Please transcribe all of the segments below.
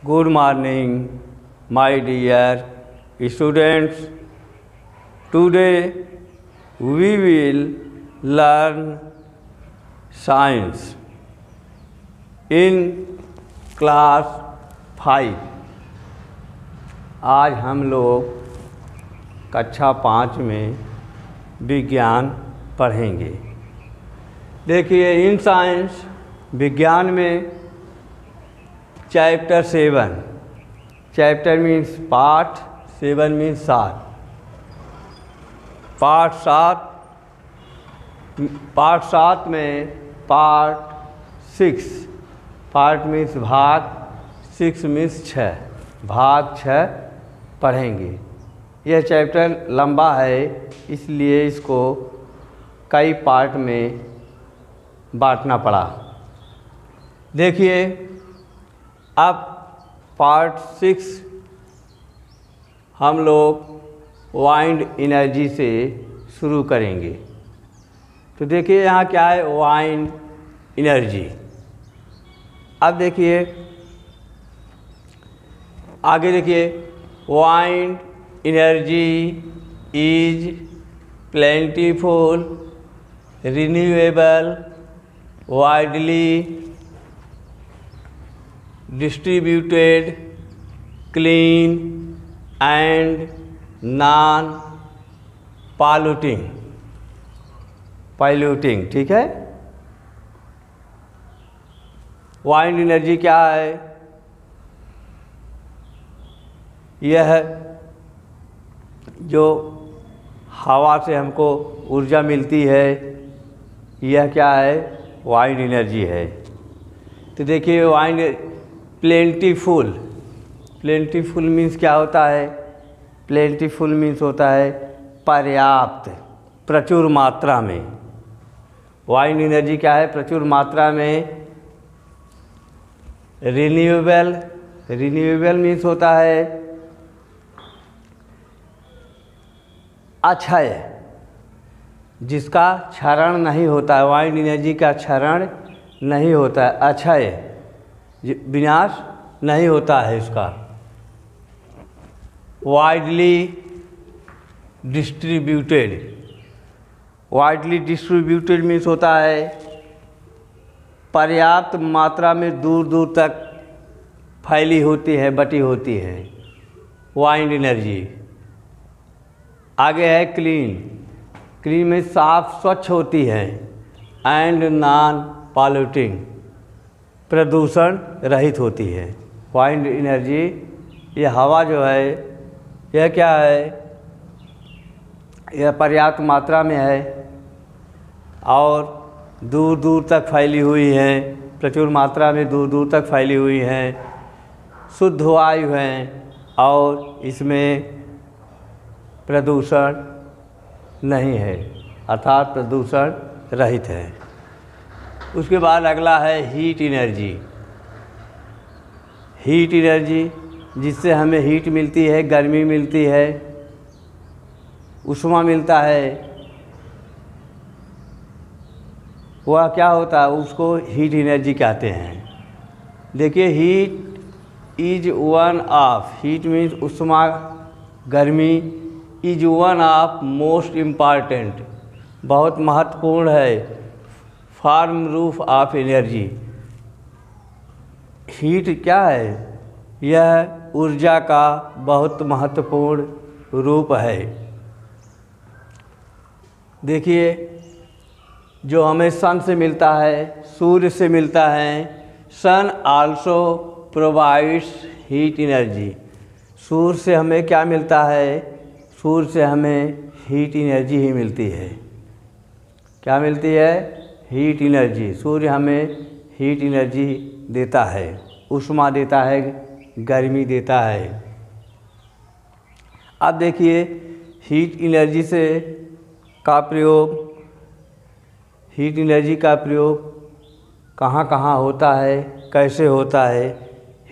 Good morning, my dear students. Today we will learn science in class 5. आज हम लोग कक्षा 5 में विज्ञान पढ़ेंगे। देखिए, इन साइंस विज्ञान में चैप्टर 7, चैप्टर मीन्स पाठ, 7 मीन्स 7, पार्ट 7 में पार्ट 6, पार्ट मीन्स भाग, 6 मीन्स 6, भाग 6 पढ़ेंगे। यह चैप्टर लंबा है, इसलिए इसको कई पार्ट में बांटना पड़ा। देखिए, अब पार्ट 6 हम लोग वाइंड एनर्जी से शुरू करेंगे। तो देखिए यहाँ क्या है, वाइंड एनर्जी। अब देखिए आगे, देखिए wind energy is plentiful, renewable, widely distributed, clean and non-polluting, ठीक है। वाइंड एनर्जी क्या है? यह जो हवा से हमको ऊर्जा मिलती है, यह क्या है? वाइंड एनर्जी है। तो देखिए, वाइंड प्लेंटीफुल, प्लेंटीफुल मीन्स क्या होता है? प्लेंटीफुल मीन्स होता है पर्याप्त, प्रचुर मात्रा में। वाइंड एनर्जी क्या है? प्रचुर मात्रा में। रिन्यूएबल, रिन्यूएबल मीन्स होता है अक्षय, जिसका क्षरण नहीं होता है। वाइंड एनर्जी का क्षरण नहीं होता है, अक्षय, विनाश नहीं होता है इसका। Widely distributed, widely distributed means होता है पर्याप्त मात्रा में दूर दूर तक फैली होती है, बटी होती है वाइंड एनर्जी। आगे है क्लीन, क्लीन में साफ, स्वच्छ होती है। एंड नॉन पॉल्यूटिंग, प्रदूषण रहित होती है। वाइंड एनर्जी, ये हवा जो है, यह क्या है? यह पर्याप्त मात्रा में है और दूर दूर तक फैली हुई है, प्रचुर मात्रा में दूर दूर तक फैली हुई है। शुद्ध वायु है और इसमें प्रदूषण नहीं है, अर्थात प्रदूषण रहित है। उसके बाद अगला है हीट एनर्जी। हीट एनर्जी, जिससे हमें हीट मिलती है, गर्मी मिलती है, ऊष्मा मिलता है, वह क्या होता है? उसको हीट एनर्जी कहते हैं। देखिए, heat is one of, heat means ऊष्मा, गर्मी, is one of most important, बहुत महत्वपूर्ण है, form roof of energy. Heat क्या है? यह ऊर्जा का बहुत महत्वपूर्ण रूप है। देखिए, जो हमें सन से मिलता है, सूर्य से मिलता है। सन आल्सो प्रोवाइड्स हीट एनर्जी। सूर्य से हमें क्या मिलता है? सूर्य से हमें हीट एनर्जी ही मिलती है। क्या मिलती है? Heat energy. सूर्य हमें हीट एनर्जी देता है, ऊष्मा देता है, गर्मी देता है। अब देखिए, हीट एनर्जी से का प्रयोग, हीट एनर्जी का प्रयोग कहाँ कहाँ होता है, कैसे होता है?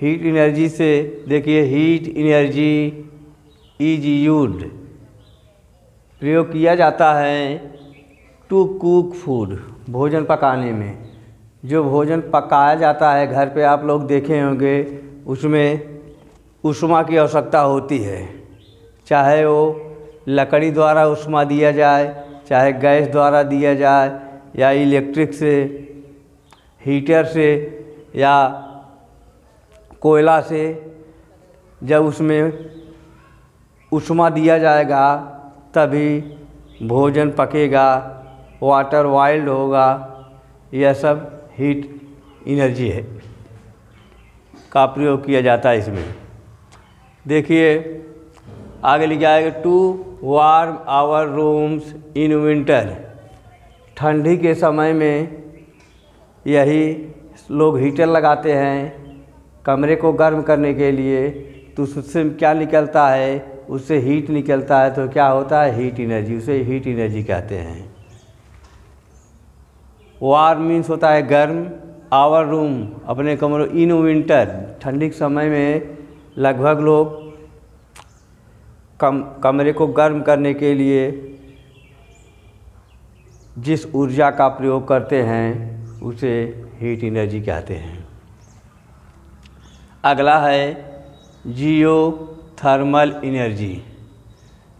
हीट एनर्जी से देखिए, हीट एनर्जी इज यूज्ड, प्रयोग किया जाता है टू कुक फूड, भोजन पकाने में। जो भोजन पकाया जाता है घर पे, आप लोग देखे होंगे, उसमें ऊष्मा की आवश्यकता होती है, चाहे वो लकड़ी द्वारा ऊष्मा दिया जाए, चाहे गैस द्वारा दिया जाए, या इलेक्ट्रिक से, हीटर से, या कोयला से। जब उसमें ऊष्मा दिया जाएगा तभी भोजन पकेगा, वाटर वाइल्ड होगा। यह सब हीट एनर्जी है का प्रयोग किया जाता है इसमें। देखिए आगे लिखा है to warm our rooms in winter. ठंडी के समय में यही लोग हीटर लगाते हैं कमरे को गर्म करने के लिए। तो उससे क्या निकलता है, उससे हीट निकलता है, तो क्या होता है हीट एनर्जी, उसे हीट एनर्जी कहते हैं। वार्म मीन्स होता है गर्म, आवर रूम अपने कमरों, इन विंटर ठंडी के समय में लगभग लोग कमरे को गर्म करने के लिए जिस ऊर्जा का प्रयोग करते हैं उसे हीट एनर्जी कहते हैं। अगला है geothermal energy.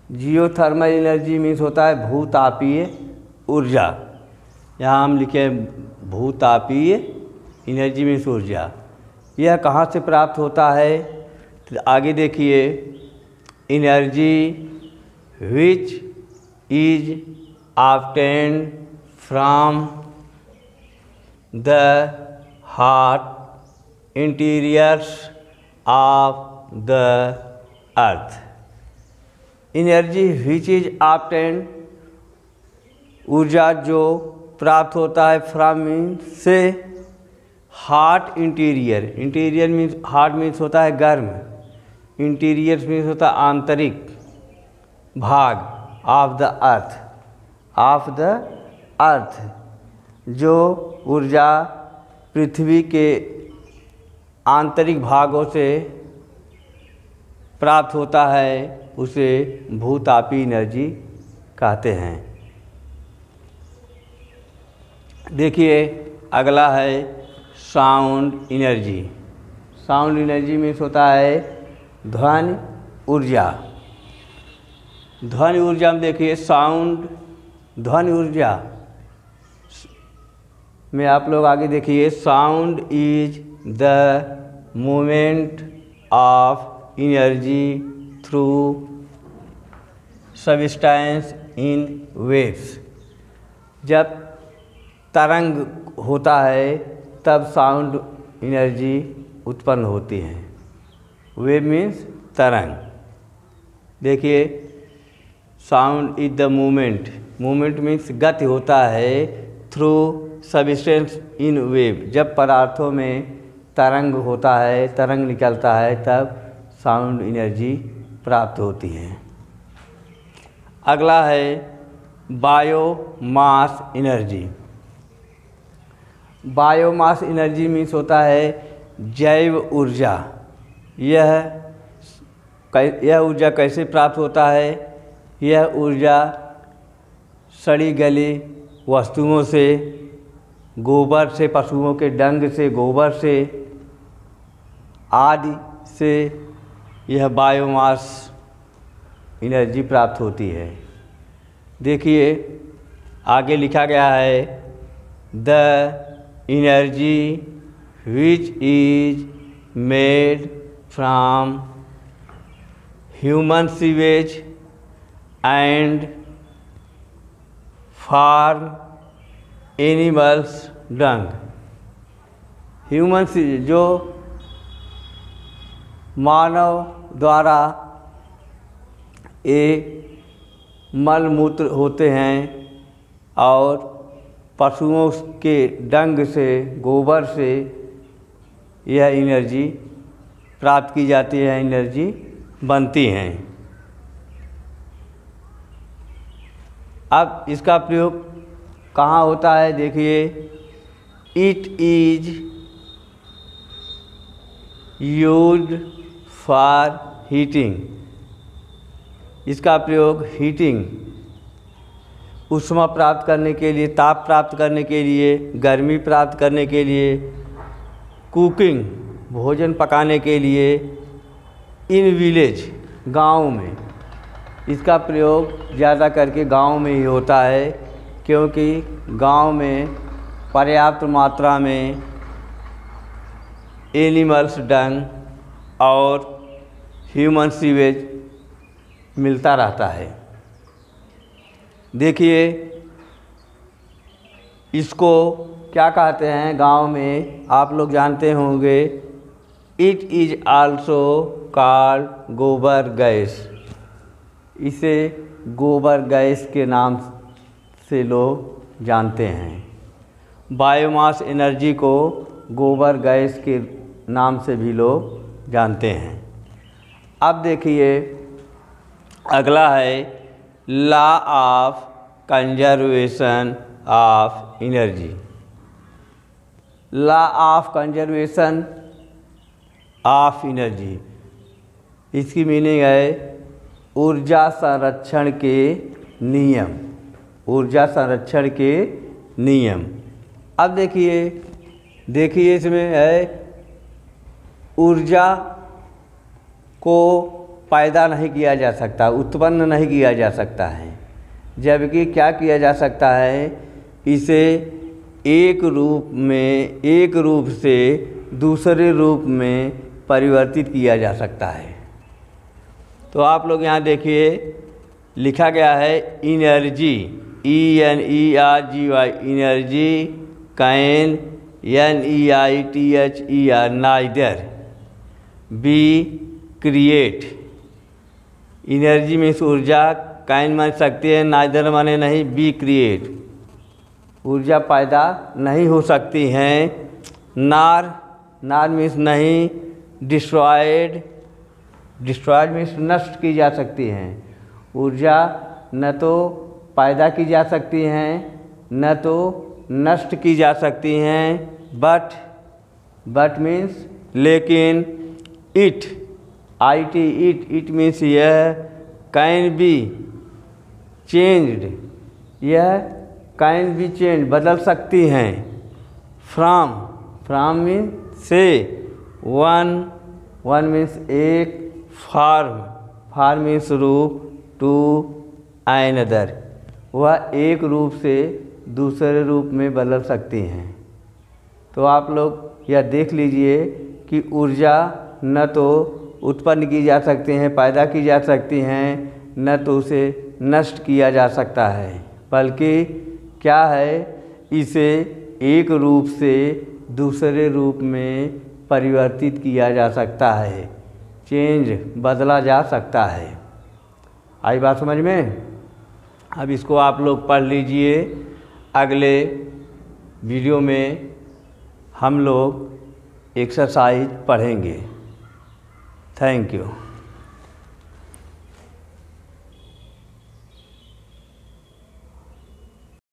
Geothermal energy means होता है भूतापीय ऊर्जा। यहाँ हम लिखे भूतापीय एनर्जी मीन्स ऊर्जा। यह कहाँ से प्राप्त होता है, तो आगे देखिए, energy which is obtained from the hot interiors of the earth। Energy which is obtained, ऊर्जा जो प्राप्त होता है फ्रॉम मीन्स से, hot interior, interior means hot means होता है गर्म, इंटीरियर मीन्स होता है आंतरिक भाग, of the earth, of the earth. जो ऊर्जा पृथ्वी के आंतरिक भागों से प्राप्त होता है उसे भूतापीय एनर्जी कहते हैं। देखिए अगला है sound energy. Sound energy means होता है ध्वनि ऊर्जा। ध्वनि ऊर्जा में देखिए साउंड, ध्वनि ऊर्जा में आप लोग आगे देखिए, sound is the movement of energy through substance in waves. जब तरंग होता है तब साउंड एनर्जी उत्पन्न होती है। वेव मीन्स तरंग। देखिए sound is the movement, movement means गति होता है थ्रू सबस्टेंस इन वेव। जब पदार्थों में तरंग होता है, तरंग निकलता है, तब साउंड एनर्जी प्राप्त होती है। अगला है biomass energy. Biomass energy means होता है जैव ऊर्जा। यह ऊर्जा कैसे प्राप्त होता है, यह ऊर्जा सड़ी गली वस्तुओं से, गोबर से, पशुओं के डंग से, गोबर से आदि से यह बायोमास एनर्जी प्राप्त होती है। देखिए आगे लिखा गया है the energy which is made from human sewage and farm animals dung. Human sewage जो मानव द्वारा ये मल मूत्र होते हैं और पशुओं के डंग से, गोबर से यह एनर्जी प्राप्त की जाती है, एनर्जी बनती हैं। अब इसका प्रयोग कहाँ होता है, देखिए it is used for heating. इसका प्रयोग हीटिंग, ऊष्मा प्राप्त करने के लिए, ताप प्राप्त करने के लिए, गर्मी प्राप्त करने के लिए, कुकिंग भोजन पकाने के लिए इन विलेज, गांव में इसका प्रयोग ज़्यादा करके गांव में ही होता है, क्योंकि गांव में पर्याप्त मात्रा में एनिमल्स डंग और ह्यूमन सीवेज मिलता रहता है। देखिए इसको क्या कहते हैं गांव में, आप लोग जानते होंगे, इट इज आल्सो कॉल्ड गोबर गैस। इसे गोबर गैस के नाम से लोग जानते हैं। बायोमास एनर्जी को गोबर गैस के नाम से भी लोग जानते हैं। अब देखिए अगला है law of conservation of energy. Law of conservation of energy, इसकी मीनिंग है ऊर्जा संरक्षण के नियम। ऊर्जा संरक्षण के नियम। अब देखिए इसमें है ऊर्जा को पैदा नहीं किया जा सकता, उत्पन्न नहीं किया जा सकता है, जबकि क्या किया जा सकता है, इसे एक रूप से दूसरे रूप में परिवर्तित किया जा सकता है। तो आप लोग यहाँ देखिए लिखा गया है energy, ENERGY, energy, can NEITHER, neither, be create. Energy means ऊर्जा, कैन मान सकती है, नाइदर माने नहीं, बी क्रिएट, ऊर्जा पैदा नहीं हो सकती हैं। नार मीन्स नहीं, डिस्ट्रॉयड मीन्स नष्ट की जा सकती हैं। ऊर्जा न तो पैदा की जा सकती हैं न तो नष्ट की जा सकती हैं। बट मीन्स लेकिन, इट मीन्स यह कैन बी चेंज्ड, यह कैन बी चेंज बदल सकती हैं। फ्रॉम मीन्स से, वन मीन्स एक, फॉर्म मीन्स रूप, टू अनदर, वह एक रूप से दूसरे रूप में बदल सकती हैं। तो आप लोग यह देख लीजिए कि ऊर्जा न तो उत्पन्न की जा सकती हैं, पैदा की जा सकती हैं, न तो उसे नष्ट किया जा सकता है, बल्कि क्या है, इसे एक रूप से दूसरे रूप में परिवर्तित किया जा सकता है, चेंज बदला जा सकता है। आई बात समझ में? अब इसको आप लोग पढ़ लीजिए। अगले वीडियो में हम लोग एक्सरसाइज पढ़ेंगे। Thank you.